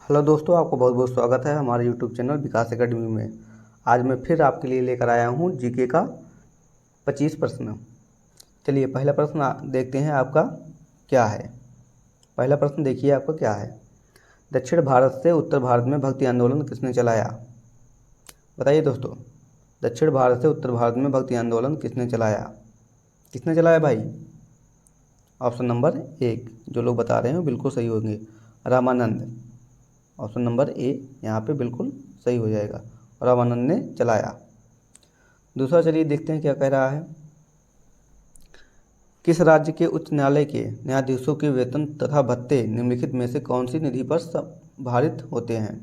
Hello दोस्तों, आपको बहुत बहुत स्वागत है हमारे यूट्यूब चैनल विकास एकेडमी में। आज मैं फिर आपके लिए लेकर आया हूँ जीके का 25 प्रश्न। चलिए पहला प्रश्न देखते हैं आपका क्या है। पहला प्रश्न देखिए आपका क्या है। दक्षिण भारत से उत्तर भारत में भक्ति आंदोलन किसने चलाया? बताइए दोस्तों, दक्षिण भारत से उत्तर भारत में भक्ति आंदोलन किसने चलाया? किसने चलाया भाई? ऑप्शन नंबर 1 जो लोग बता रहे हैं बिल्कुल सही होंगे, रामानंद। ऑप्शन नंबर ए यहाँ पे बिल्कुल सही हो जाएगा, रामानंद ने चलाया। दूसरा चलिए देखते हैं क्या कह रहा है। किस राज्य के उच्च न्यायालय के न्यायाधीशों के वेतन तथा भत्ते निम्नलिखित में से कौन सी निधि पर भारित होते हैं?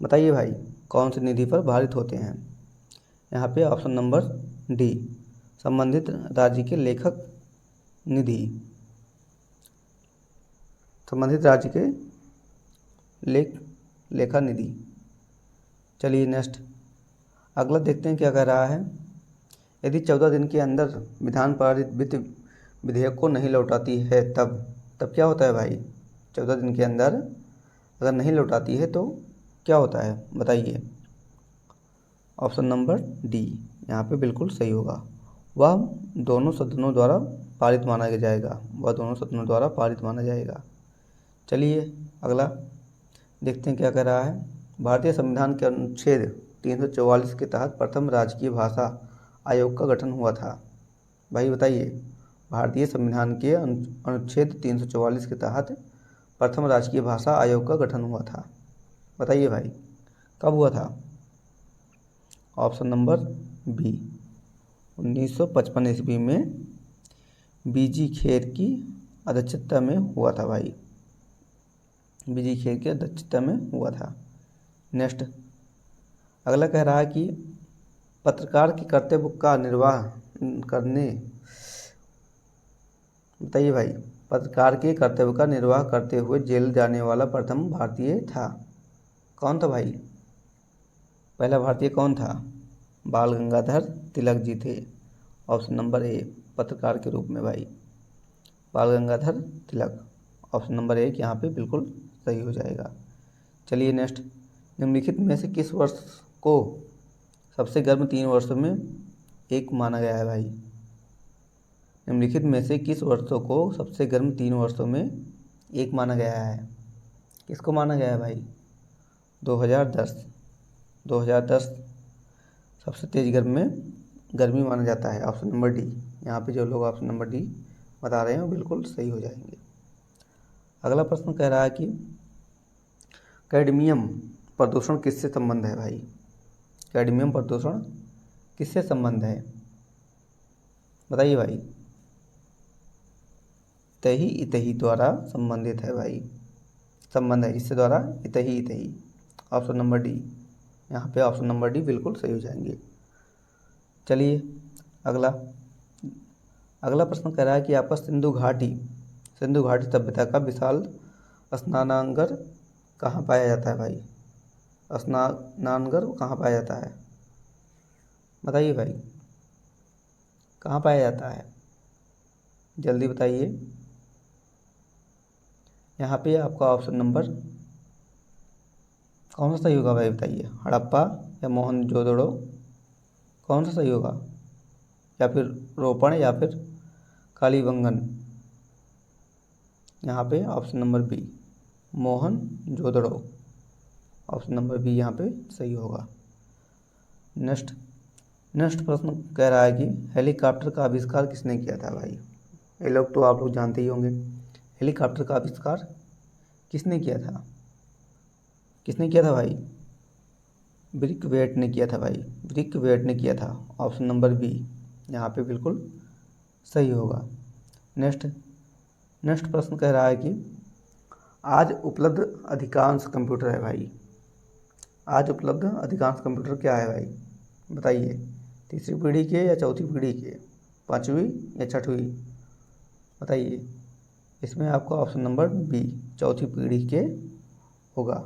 बताइए भाई, कौन सी निधि पर भारित होते हैं? यहाँ पे ऑप्शन नंबर डी, संबंधित राज्य के लेखक निधि, संबंधित राज्य के लेखा निधि। चलिए नेक्स्ट अगला देखते हैं क्या कह रहा है। यदि 14 दिन के अंदर विधान पारित वित्त विधेयक को नहीं लौटाती है तब क्या होता है भाई? 14 दिन के अंदर अगर नहीं लौटाती है तो क्या होता है बताइए? ऑप्शन नंबर डी यहाँ पे बिल्कुल सही होगा, वह दोनों सदनों द्वारा पारित माना जाएगा, वह दोनों सदनों द्वारा पारित माना जाएगा। चलिए अगला देखते हैं क्या कह रहा है। भारतीय संविधान के अनुच्छेद 344 के तहत प्रथम राजकीय भाषा आयोग का गठन हुआ था। भाई बताइए, भारतीय संविधान के अनुच्छेद 344 के तहत प्रथम राजकीय भाषा आयोग का गठन हुआ था। बताइए भाई, कब हुआ था? ऑप्शन नंबर बी, 1955 ईस्वी में बीजी खेर की अध्यक्षता में हुआ था भाई, बीजी खेर की अध्यक्षता में हुआ था। नेक्स्ट अगला कह रहा है कि पत्रकार के कर्तव्य का निर्वाह करने, बताइए भाई, पत्रकार के कर्तव्य का निर्वाह करते हुए जेल जाने वाला प्रथम भारतीय था। कौन था भाई? पहला भारतीय कौन था? बाल गंगाधर तिलक जी थे। ऑप्शन नंबर ए, पत्रकार के रूप में भाई, बाल गंगाधर तिलक। ऑप्शन नंबर 1 यहाँ पे बिल्कुल सही हो जाएगा। चलिए नेक्स्ट, निम्नलिखित में से किस वर्ष को सबसे गर्म 3 वर्षों में एक माना गया है भाई? निम्नलिखित में से किस वर्षों को सबसे गर्म 3 वर्षों में एक माना गया है? किसको माना गया है भाई? 2010। 2010 सबसे तेज गर्मी माना जाता है। ऑप्शन नंबर डी, यहाँ पे जो लोग ऑप्शन नंबर डी बता रहे हैं वो बिल्कुल सही हो जाएंगे। अगला प्रश्न कह रहा है कि कैडमियम प्रदूषण किससे संबंध है भाई? कैडमियम प्रदूषण किससे संबंध है? बताइए भाई। इतही इतही द्वारा संबंधित है भाई, संबंध है इससे द्वारा, इतही इतही। ऑप्शन नंबर डी, यहाँ पे ऑप्शन नंबर डी बिल्कुल सही हो जाएंगे। चलिए अगला अगला प्रश्न कह रहा है कि आपका सिंधु घाटी सभ्यता का विशाल स्नानागार कहाँ पाया जाता है भाई? स्नानागार कहाँ पाया जाता है? बताइए भाई, कहाँ पाया जाता है? जल्दी बताइए। यहाँ पे आपका ऑप्शन नंबर कौन सा सही होगा भाई बताइए? हड़प्पा या मोहनजोदड़ो, कौन सा सही होगा? या फिर रोपण या फिर कालीबंगन? यहाँ पे option number B, Mohenjodaro. Option number B यहाँ पे सही होगा। नेक्स्ट प्रश्न कह रहा है कि हेलीकॉप्टर का आविष्कार किसने किया था भाई? ये लोग तो आप लोग जानते ही होंगे। हेलीकॉप्टर का आविष्कार किसने किया था? किसने किया था भाई? ब्रिकवेट ने किया था भाई, ब्रिकवेट ने किया था। ऑप्शन नंबर बी यहाँ पे बिल्कुल सही होगा। नेक्स्ट प्रश्न कह रहा है कि आज उपलब्ध अधिकांश कंप्यूटर है भाई, आज उपलब्ध अधिकांश कंप्यूटर क्या है भाई? बताइए, तीसरी पीढ़ी के या चौथी पीढ़ी के, पाँचवीं या छठवीं? बताइए। इसमें आपका ऑप्शन नंबर बी, चौथी पीढ़ी के होगा।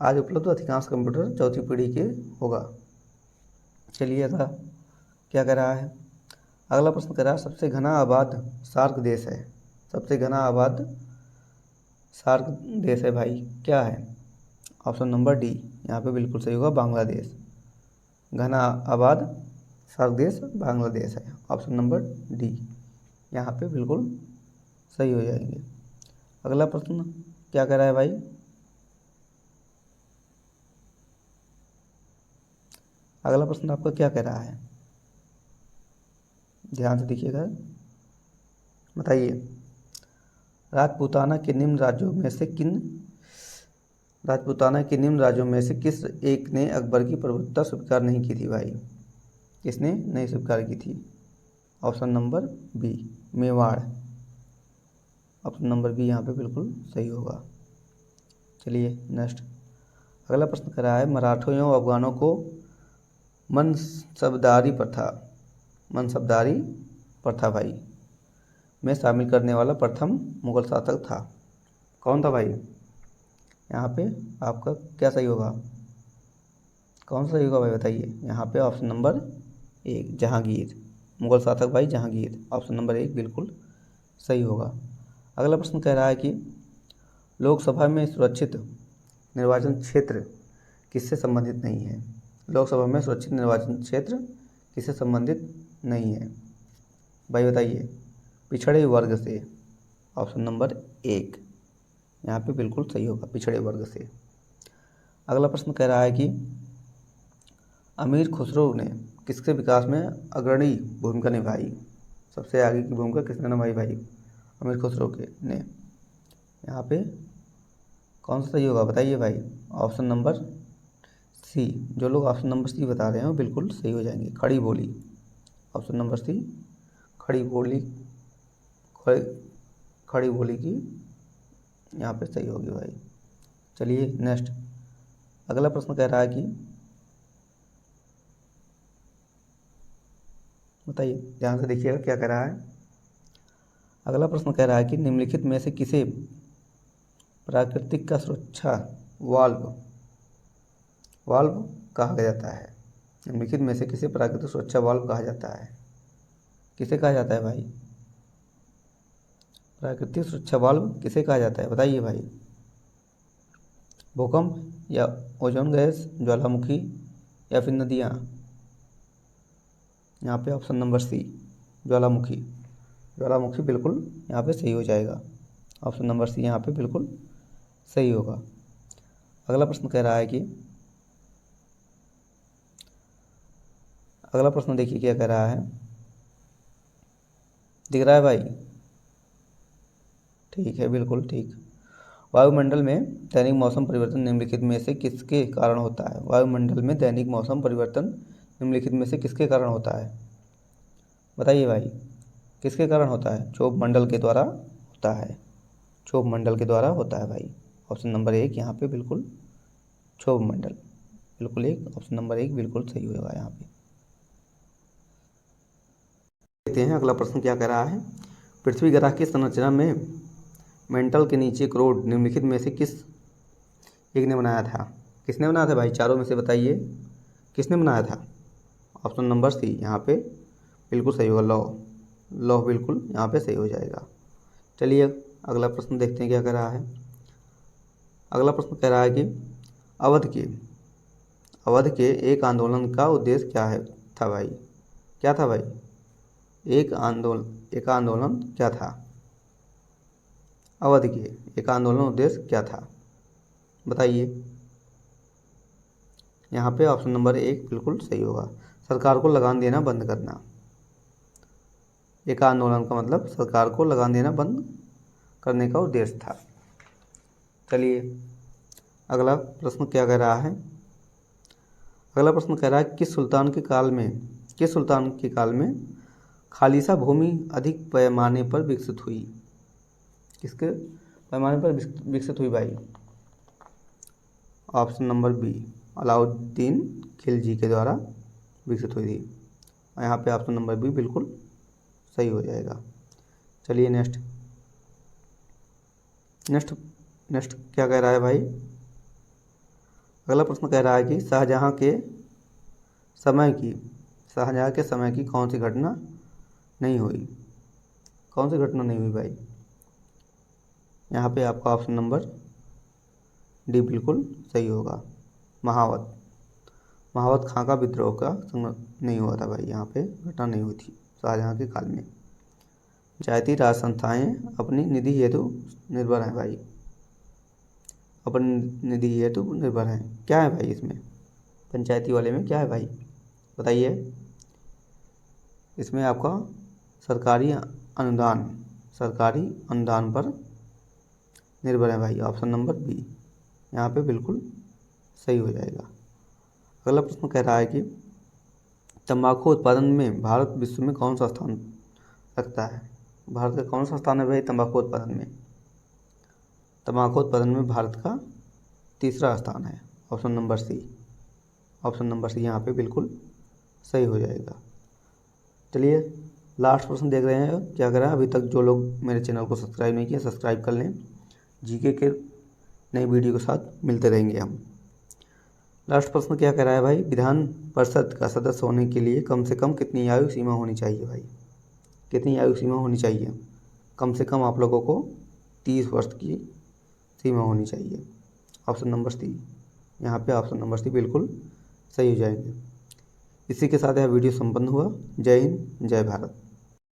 आज उपलब्ध अधिकांश कंप्यूटर चौथी पीढ़ी के होगा। चलिए अगला क्या कह रहा है। अगला प्रश्न कह रहा है सबसे घना आबाद सार्क देश है, सबसे घना आबाद सार्क देश है भाई, क्या है? ऑप्शन नंबर डी यहाँ पे बिल्कुल सही होगा, बांग्लादेश। घना आबाद सार्क देश बांग्लादेश है, ऑप्शन नंबर डी यहाँ पे बिल्कुल सही हो जाएंगे। अगला प्रश्न क्या कह रहा है भाई? अगला प्रश्न आपका क्या कह रहा है, ध्यान से देखिएगा, बताइए। राजपूताना के निम्न राज्यों में से किस एक ने अकबर की प्रभुत्वता स्वीकार नहीं की थी भाई? किसने नहीं स्वीकार की थी? Option number B, Mewar. Option number B यहाँ पे बिल्कुल सही होगा। चलिए नेक्स्ट, अगला प्रश्न कर रहा है, मराठों एवं अफगानों को मनसबदारी प्रथा भाई में शामिल करने वाला प्रथम मुगल शासक था, कौन था भाई? यहाँ पे आपका क्या सही होगा, कौन सा सही होगा भाई बताइए? यहाँ पे ऑप्शन नंबर एक, जहांगीर। मुगल शासक भाई जहांगीर, ऑप्शन नंबर एक बिल्कुल सही होगा। अगला प्रश्न कह रहा है कि लोकसभा में सुरक्षित निर्वाचन क्षेत्र किससे संबंधित नहीं है? लोकसभा में सुरक्षित निर्वाचन क्षेत्र किससे संबंधित नहीं है भाई बताइए? पिछड़े वर्ग से, ऑप्शन नंबर एक यहाँ पे बिल्कुल सही होगा, पिछड़े वर्ग से। अगला प्रश्न कह रहा है कि अमीर खुसरो ने किसके विकास में अग्रणी भूमिका निभाई? सबसे आगे की भूमिका किसने निभाई भाई? अमीर खुसरो के ने। यहाँ पे कौन सा सही होगा बताइए भाई? ऑप्शन नंबर सी, जो लोग ऑप्शन नंबर सी बता रहे हैं वो बिल्कुल सही हो जाएंगे, खड़ी बोली। ऑप्शन नंबर सी, खड़ी बोली, खड़ी बोली की यहाँ पे सही होगी भाई। चलिए नेक्स्ट, अगला प्रश्न कह रहा है कि बताइए, ध्यान से देखिएगा क्या कह रहा है। अगला प्रश्न कह रहा है कि निम्नलिखित में से किसे प्राकृतिक का सुरक्षा वाल्व कहा जाता है? निम्नलिखित में से किसे प्राकृतिक सुरक्षा वाल्व कहा जाता है? किसे कहा जाता है भाई? प्राकृतिक सुरक्षा वाल्व किसे कहा जाता है बताइए भाई? भूकंप या ओजोन गैस, ज्वालामुखी या फिर नदियाँ? यहाँ पे ऑप्शन नंबर सी, ज्वालामुखी बिल्कुल यहाँ पे सही हो जाएगा, ऑप्शन नंबर सी यहाँ पे बिल्कुल सही होगा। अगला प्रश्न कह रहा है कि अगला प्रश्न देखिए क्या कह रहा है, दिख रहा है भाई? ठीक है, बिल्कुल ठीक। वायुमंडल में दैनिक मौसम परिवर्तन निम्नलिखित में से किसके कारण होता है? वायुमंडल में दैनिक मौसम परिवर्तन निम्नलिखित में से किसके कारण होता है बताइए भाई? किसके कारण होता है? क्षोभ मंडल के द्वारा होता है, क्षोभ मंडल के द्वारा होता है भाई। ऑप्शन नंबर एक यहाँ पे बिल्कुल, क्षोभ मंडल बिल्कुल एक, ऑप्शन नंबर एक बिल्कुल सही होगा यहाँ पे। देखते हैं अगला प्रश्न क्या कह रहा है, पृथ्वी ग्रह की संरचना में मेंटल के नीचे एक रोड निम्नलिखित में से किस एक ने बनाया था? किसने बनाया था भाई? चारों में से बताइए किसने बनाया था? ऑप्शन नंबर सी यहाँ पे बिल्कुल सही होगा, लौह बिल्कुल यहाँ पे सही हो जाएगा। चलिए अगला प्रश्न देखते हैं क्या कह रहा है। अगला प्रश्न कह रहा है कि अवध के एक आंदोलन का उद्देश्य क्या है था भाई? क्या था भाई? एक आंदोलन क्या था? अवध के एक आंदोलन उद्देश्य क्या था बताइए? यहाँ पे ऑप्शन नंबर एक बिल्कुल सही होगा, सरकार को लगान देना बंद करना। एक आंदोलन का मतलब सरकार को लगान देना बंद करने का उद्देश्य था। चलिए अगला प्रश्न क्या कह रहा है। अगला प्रश्न कह रहा है किस सुल्तान के काल में खालिसा भूमि अधिक पैमाने पर विकसित हुई? किसके पैमाने पर विकसित हुई भाई? Option number B, Alauddin Khilji के द्वारा विकसित हुई थी, और यहाँ पे ऑप्शन नंबर बी बिल्कुल सही हो जाएगा। चलिए नेक्स्ट क्या कह रहा है भाई। अगला प्रश्न कह रहा है कि शाहजहाँ के समय की कौन सी घटना नहीं हुई? कौन सी घटना नहीं हुई भाई? यहाँ पे आपका ऑप्शन नंबर डी बिल्कुल सही होगा। महावत, महावत खां का विद्रोह का नहीं हुआ था भाई, यहाँ पे घटना नहीं हुई थी शाहजहाँ के काल में। जाति राज संस्थाएं अपनी निधि हेतु निर्भर हैं भाई, अपनी निधि हेतु निर्भर हैं। क्या है भाई इसमें, पंचायती वाले में क्या है भाई बताइए। इसमें आपका सरकारी अनुदान, सरकारी अनुदान पर निर्भर है भाई, ऑप्शन नंबर बी यहाँ पे बिल्कुल सही हो जाएगा। अगला प्रश्न कह रहा है कि तंबाकू उत्पादन में भारत विश्व में कौन सा स्थान रखता है। भारत का कौन सा स्थान है भाई तंबाकू उत्पादन में। तंबाकू उत्पादन में भारत का तीसरा स्थान है, option number C, option number C यहाँ पे बिल्कुल सही हो जाएगा। चलिए लास्ट प्रश्न देख रहे हैं क्या करें। अभी तक जो लोग मेरे चैनल को सब्सक्राइब नहीं किया सब्सक्राइब कर लें। जीके के नई वीडियो के साथ मिलते रहेंगे हम। लास्ट प्रश्न क्या कह रहा है भाई, विधान परिषद का सदस्य होने के लिए कम से कम कितनी आयु सीमा होनी चाहिए भाई, कितनी आयु सीमा होनी चाहिए। कम से कम आप लोगों को 30 वर्ष की सीमा होनी चाहिए, ऑप्शन नंबर सी यहाँ पे ऑप्शन नंबर सी बिल्कुल सही हो जाएंगे। इसी के साथ यह वीडियो संपन्न हुआ। जय हिंद जय भारत।